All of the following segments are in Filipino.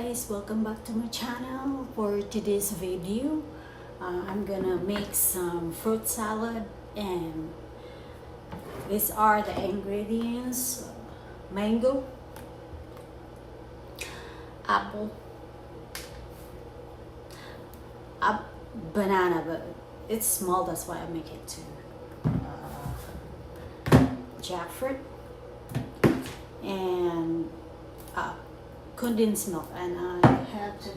guys, welcome back to my channel. For today's video, I'm gonna make some fruit salad, and these are the ingredients: mango, apple, banana, but it's small, that's why I make it too. Jackfruit and condensed milk, and I have to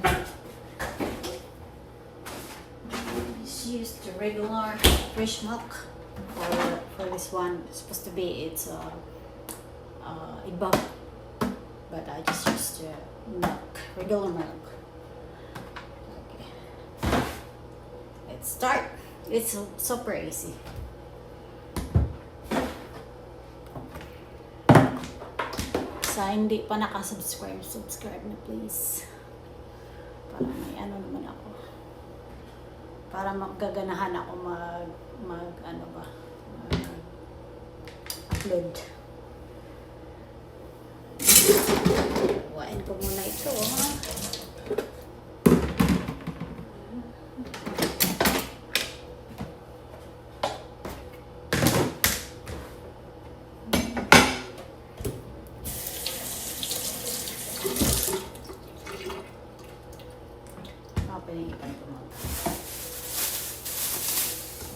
just use the regular fresh milk for this one. It's supposed to be iba, but I just used milk, regular milk. Okay, let's start. It's super easy. Sa hindi pa nakasubscribe, subscribe na please. Para may ano naman ako. Para maggaganahan ako upload. Kuhain ko muna ito. Pinaipan ko muna.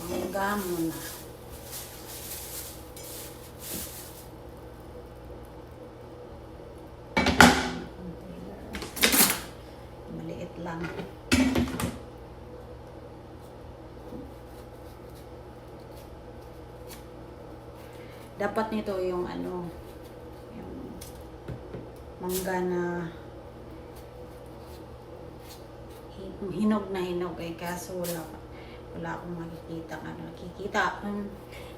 Mangga muna. Maliit lang. Dapat nito yung yung mangga na hinog na hinog, kaso wala akong makikita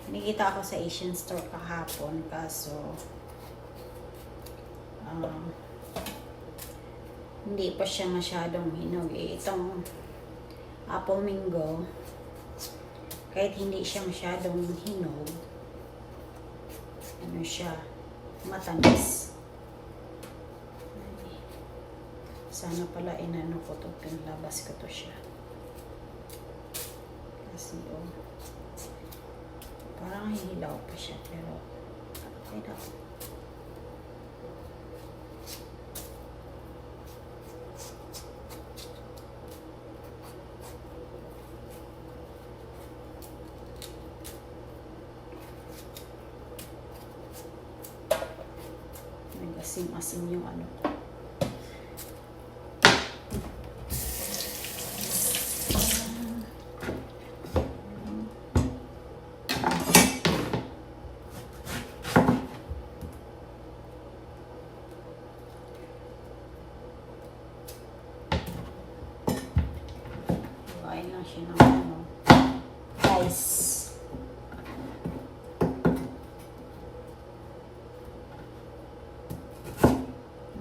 nakikita ako sa Asian store kahapon, kaso hindi pa siya masyadong hinog. Itong apple mango, kahit hindi siya masyadong hinog, siya matamis. Sana pala ko to, pinlabas ko to siya. Kasi parang hihilaw pa siya, pero okay na. Nag-asim-asim yung ko. Lang siya ng rice.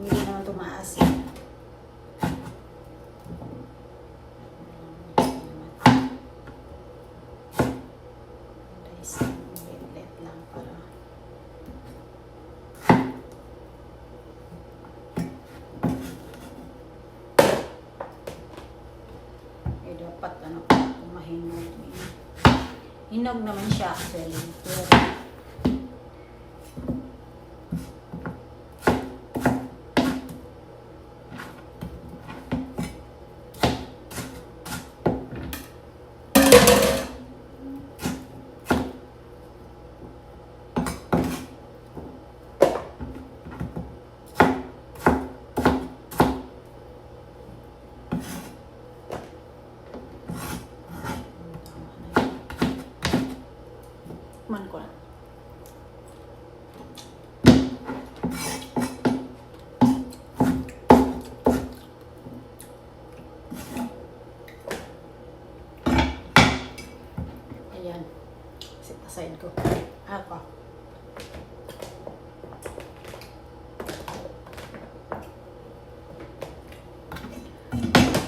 Hindi naman tumaasin. Rice let lang para dapat mahinog. Hinog naman siya actually, pero man ko lang. Ayan. Sit aside ko. Ako.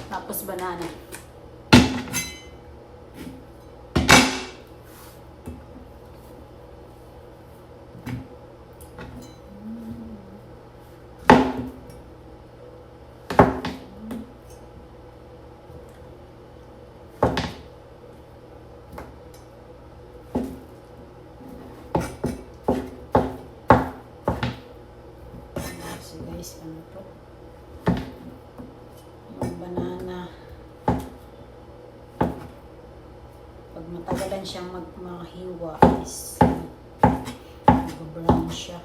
Tapos banana. kung tagalan siyang mahiwa is mag-brown siya.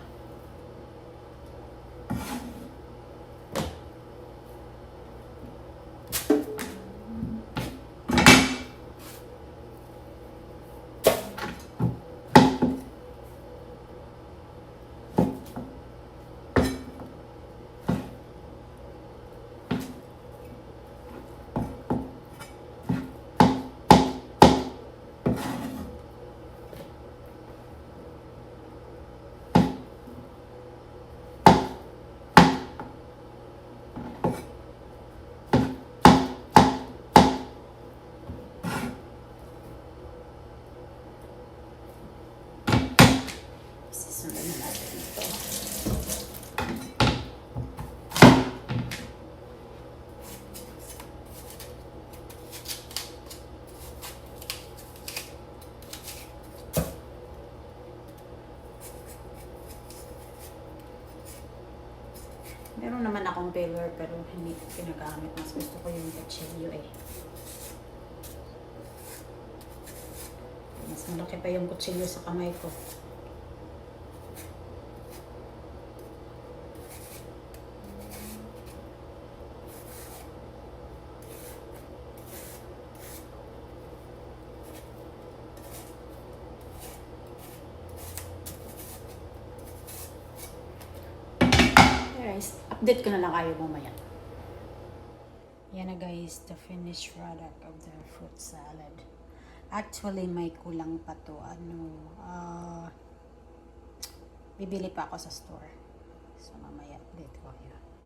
Sisunod na natin ito. Meron naman akong peeler pero hindi ko pinagamit. Mas gusto ko yung kutsilyo eh. Mas malaki pa yung kutsilyo sa kamay ko. Guys, update ko na lang kayo mamaya. Yan na guys, the finished product of the fruit salad. Actually, may kulang pa to. Bibili pa ako sa store. So, mamaya update ko kayo.